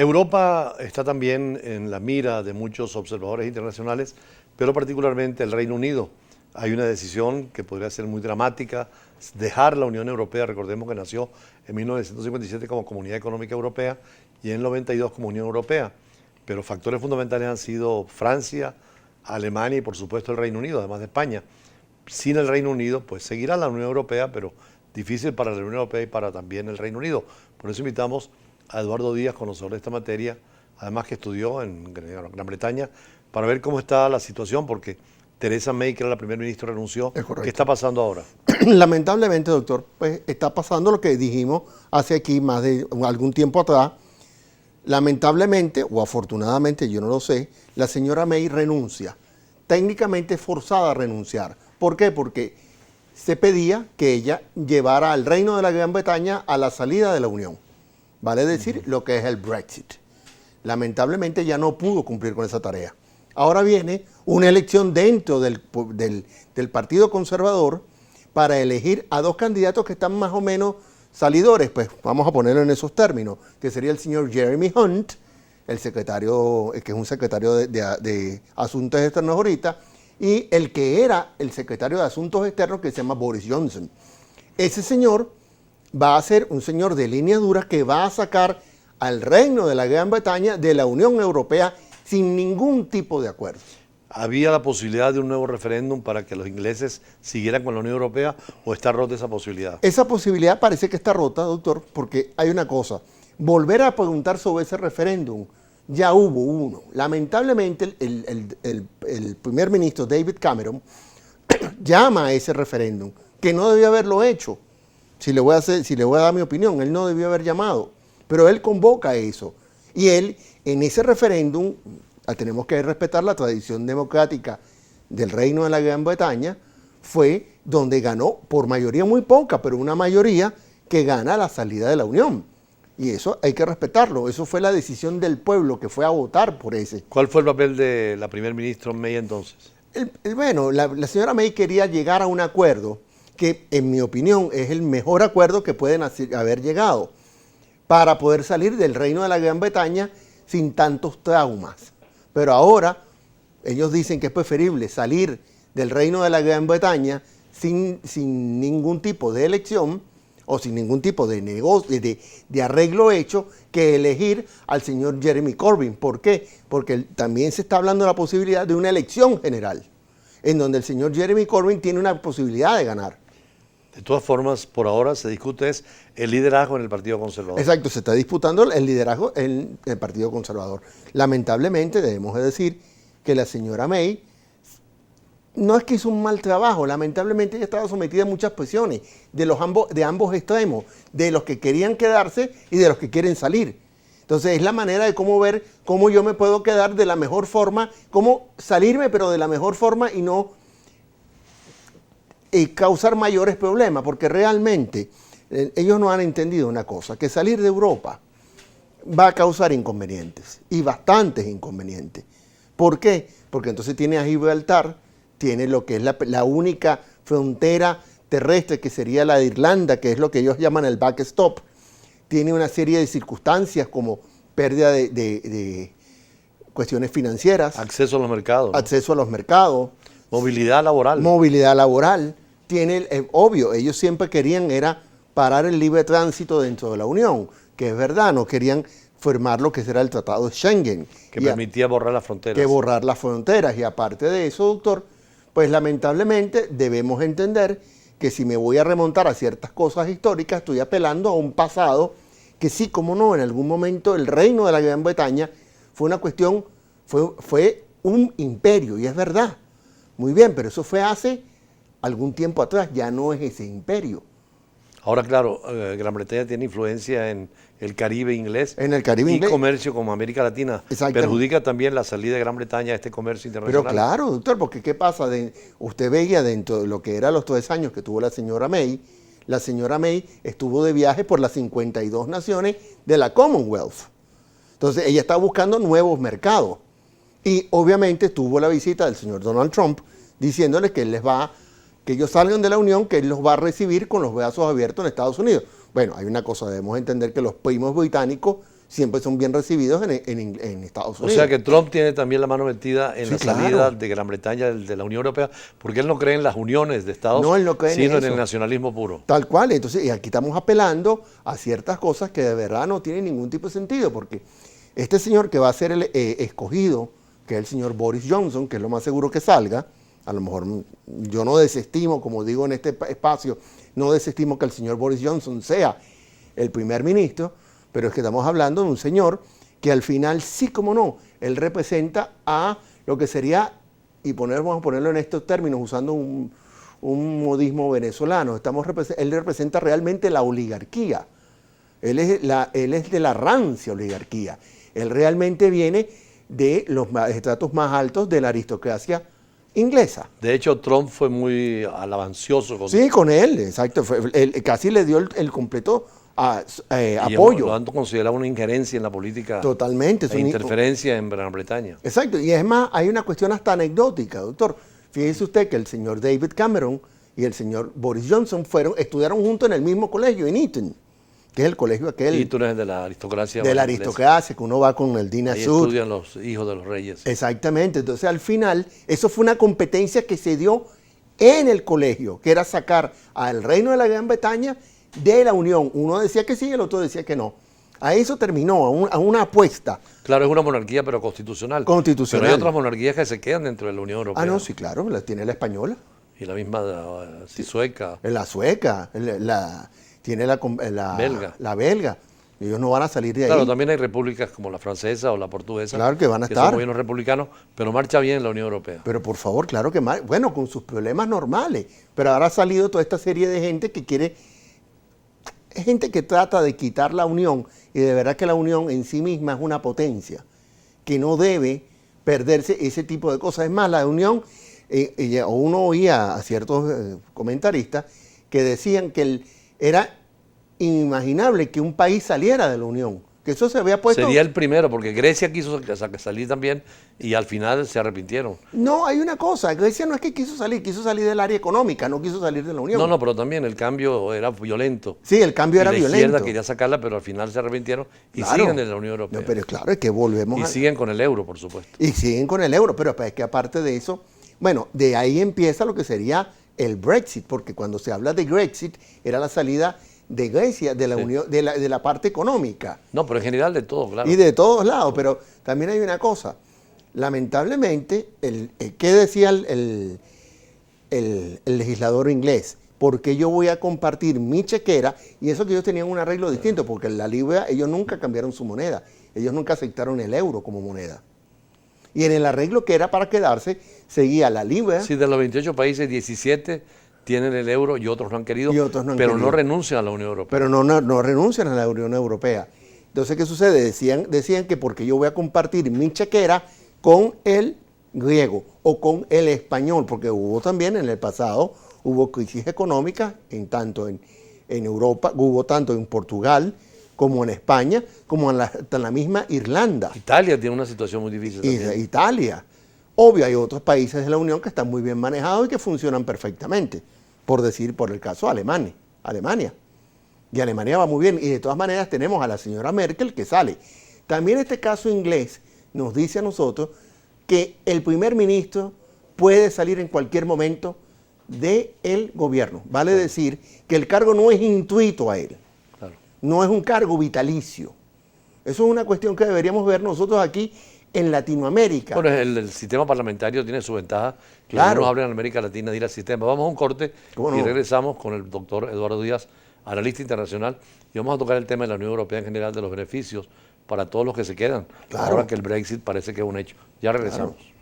Europa está también en la mira de muchos observadores internacionales, pero particularmente el Reino Unido. Hay una decisión que podría ser muy dramática, dejar la Unión Europea. Recordemos que nació en 1957 como Comunidad Económica Europea y en el 92 como Unión Europea. Pero factores fundamentales han sido Francia, Alemania y por supuesto el Reino Unido, además de España. Sin el Reino Unido, pues seguirá la Unión Europea, pero difícil para la Unión Europea y para también el Reino Unido. Por eso invitamos a Eduardo Díaz, conocedor de esta materia, además que estudió en Gran Bretaña, para ver cómo está la situación, porque Theresa May, que era la primer ministra, renunció. ¿Qué está pasando ahora? Lamentablemente, doctor, pues está pasando lo que dijimos hace aquí más de algún tiempo atrás. Lamentablemente, o afortunadamente, yo no lo sé, la señora May renuncia. Técnicamente forzada a renunciar. ¿Por qué? Porque se pedía que ella llevara al Reino de la Gran Bretaña a la salida de la Unión. Vale decir, lo que es el Brexit. Lamentablemente ya no pudo cumplir con esa tarea. Ahora viene una elección dentro del Partido Conservador para elegir a dos candidatos que están más o menos salidores, pues vamos a ponerlo en esos términos, que sería el señor Jeremy Hunt, el secretario, que es un secretario de Asuntos Externos ahorita, y el que era el secretario de Asuntos Externos, que se llama Boris Johnson. Ese señor va a ser un señor de línea dura que va a sacar al Reino de la Gran Bretaña de la Unión Europea sin ningún tipo de acuerdo. ¿Había la posibilidad de un nuevo referéndum para que los ingleses siguieran con la Unión Europea o está rota esa posibilidad? Esa posibilidad parece que está rota, doctor, porque hay una cosa. Volver a preguntar sobre ese referéndum, ya hubo uno. Lamentablemente, el primer ministro David Cameron llama a ese referéndum, que no debió haberlo hecho. Si le voy a dar mi opinión, él no debió haber llamado, pero él convoca eso. Y él, en ese referéndum, tenemos que respetar la tradición democrática del Reino de la Gran Bretaña, fue donde ganó por mayoría muy poca, pero una mayoría que gana la salida de la Unión. Y eso hay que respetarlo. Eso fue la decisión del pueblo que fue a votar por ese. ¿Cuál fue el papel de la primer ministra May entonces? Bueno, la señora May quería llegar a un acuerdo que, en mi opinión, es el mejor acuerdo que pueden haber llegado para poder salir del Reino de la Gran Bretaña sin tantos traumas. Pero ahora ellos dicen que es preferible salir del Reino de la Gran Bretaña sin ningún tipo de elección o sin ningún tipo de negocio, de arreglo hecho, que elegir al señor Jeremy Corbyn. ¿Por qué? Porque también se está hablando de la posibilidad de una elección general, en donde el señor Jeremy Corbyn tiene una posibilidad de ganar. De todas formas, por ahora se discute el liderazgo en el Partido Conservador. Exacto, se está disputando el liderazgo en el Partido Conservador. Lamentablemente, debemos de decir que la señora May no es que hizo un mal trabajo, lamentablemente ella estaba sometida a muchas presiones de ambos extremos, de los que querían quedarse y de los que quieren salir. Entonces es la manera de cómo ver cómo yo me puedo quedar de la mejor forma, cómo salirme pero de la mejor forma y no causar mayores problemas, porque realmente ellos no han entendido una cosa, que salir de Europa va a causar inconvenientes, y bastantes inconvenientes. ¿Por qué? Porque entonces tiene a Gibraltar, tiene lo que es la única frontera terrestre, que sería la de Irlanda, que es lo que ellos llaman el backstop. Tiene una serie de circunstancias como pérdida de cuestiones financieras. Acceso a los mercados. ¿No? Acceso a los mercados. Movilidad laboral. Movilidad laboral. Tiene, obvio, ellos siempre querían era parar el libre tránsito dentro de la Unión, que es verdad, no querían firmar lo que será el Tratado de Schengen. Que permitía borrar las fronteras. Que borrar las fronteras. Y aparte de eso, doctor, pues lamentablemente debemos entender que si me voy a remontar a ciertas cosas históricas, estoy apelando a un pasado que sí, como no, en algún momento el Reino de la Gran Bretaña fue una cuestión, fue un imperio, y es verdad. Muy bien, pero eso fue hace algún tiempo atrás, ya no es ese imperio. Ahora, claro, Gran Bretaña tiene influencia en el Caribe inglés. En el Caribe inglés. Y comercio como América Latina. ¿Perjudica también la salida de Gran Bretaña a este comercio internacional? Pero claro, doctor, porque ¿qué pasa? Usted veía dentro de lo que eran los 3 años que tuvo la señora May estuvo de viaje por las 52 naciones de la Commonwealth. Entonces, ella está buscando nuevos mercados. Y obviamente tuvo la visita del señor Donald Trump diciéndole que que ellos salgan de la Unión, que él los va a recibir con los brazos abiertos en Estados Unidos. Bueno, hay una cosa, debemos entender que los primos británicos siempre son bien recibidos en Estados Unidos. O sea que Trump tiene también la mano metida en Sí, la salida claro. de Gran Bretaña de la Unión Europea, porque él no cree en las uniones de Estados, No, él no cree en sino en eso. el nacionalismo puro. Tal cual, entonces, y aquí estamos apelando a ciertas cosas que de verdad no tienen ningún tipo de sentido, porque este señor que va a ser el escogido, que es el señor Boris Johnson, que es lo más seguro que salga, a lo mejor yo no desestimo, como digo en este espacio, no desestimo que el señor Boris Johnson sea el primer ministro, pero es que estamos hablando de un señor que al final, sí como no, él representa a lo que sería, y vamos a ponerlo en estos términos, usando un modismo venezolano, él representa realmente la oligarquía. Él es de la rancia oligarquía. Él realmente viene de los estratos más altos de la aristocracia inglesa. De hecho, Trump fue muy alabancioso con Sí, con él, exacto. Él casi le dio el completo y apoyo. lo han considerado una injerencia en la política Totalmente. e interferencia en Gran Bretaña. Exacto. Y es más, hay una cuestión hasta anecdótica, doctor. Fíjese usted que el señor David Cameron y el señor Boris Johnson estudiaron juntos en el mismo colegio, en Eton, que es el colegio aquel. Y tú eres de la aristocracia. De la inglesa. aristocracia, que uno va con el Dean Ahí Azul. estudian los hijos de los reyes. Exactamente. Entonces, al final, eso fue una competencia que se dio en el colegio, que era sacar al reino de la Gran Bretaña de la Unión. Uno decía que sí, el otro decía que no. A eso terminó, a una apuesta. Claro, es una monarquía, pero constitucional. Constitucional. Pero hay otras monarquías que se quedan dentro de la Unión Europea. Ah, no, sí, claro, la tiene la española, Y la misma sí, sueca. la sueca, tiene Belga. la belga. Ellos no van a salir de ahí. Claro, también hay repúblicas como la francesa o la portuguesa. Claro que van a son estar. gobiernos republicanos, pero marcha bien la Unión Europea. Pero por favor, claro que mal, bueno, con sus problemas normales. Pero ahora ha salido toda esta serie de gente que quiere, es gente que trata de quitar la Unión, y de verdad que la Unión en sí misma es una potencia, que no debe perderse ese tipo de cosas. Es más, la Unión, uno oía a ciertos comentaristas que decían que era inimaginable que un país saliera de la Unión, que eso se había puesto... Sería el primero, porque Grecia quiso salir también y al final se arrepintieron. No, hay una cosa, Grecia no es que quiso salir del área económica, no quiso salir de la Unión. No, pero también el cambio era violento. Sí, el cambio era la violento. izquierda quería sacarla, pero al final se arrepintieron y Claro. siguen en la Unión Europea. No, pero claro, es que volvemos Y siguen con el euro, por supuesto. Y siguen con el euro, pero es que aparte de eso, bueno, de ahí empieza lo que sería el Brexit, porque cuando se habla de Brexit era la salida de Grecia, de la Unión, de la parte económica. No, pero en general de todo, claro. Y de todos lados, pero también hay una cosa. Lamentablemente, ¿qué decía el legislador inglés? Porque yo voy a compartir mi chequera, y eso que ellos tenían un arreglo distinto, porque en la libra ellos nunca cambiaron su moneda, ellos nunca aceptaron el euro como moneda. Y en el arreglo que era para quedarse, seguía la libra. Sí, de los 28 países, 17 tienen el euro y otros no han querido, Y otros no han pero querido. no renuncian a la Unión Europea. Pero no renuncian a la Unión Europea. Entonces, ¿qué sucede? Decían que porque yo voy a compartir mi chequera con el griego o con el español, porque hubo también en el pasado, hubo crisis económica tanto en Europa, hubo tanto en Portugal como en España, como en la misma Irlanda. Italia tiene una situación muy difícil también. Italia. Obvio, hay otros países de la Unión que están muy bien manejados y que funcionan perfectamente. Por el caso Alemania. Y Alemania va muy bien. Y de todas maneras tenemos a la señora Merkel que sale. También este caso inglés nos dice a nosotros que el primer ministro puede salir en cualquier momento del gobierno. Vale decir que el cargo no es intuito a él. Claro. No es un cargo vitalicio. Eso es una cuestión que deberíamos ver nosotros aquí en Latinoamérica. Bueno, el sistema parlamentario tiene su ventaja. Que Claro. nos hablan en América Latina de ir al sistema. Vamos a un corte ¿Cómo no? y regresamos con el doctor Eduardo Díaz, analista internacional, y vamos a tocar el tema de la Unión Europea en general, de los beneficios para todos los que se quedan, Claro. ahora que el Brexit parece que es un hecho. Ya regresamos. Claro.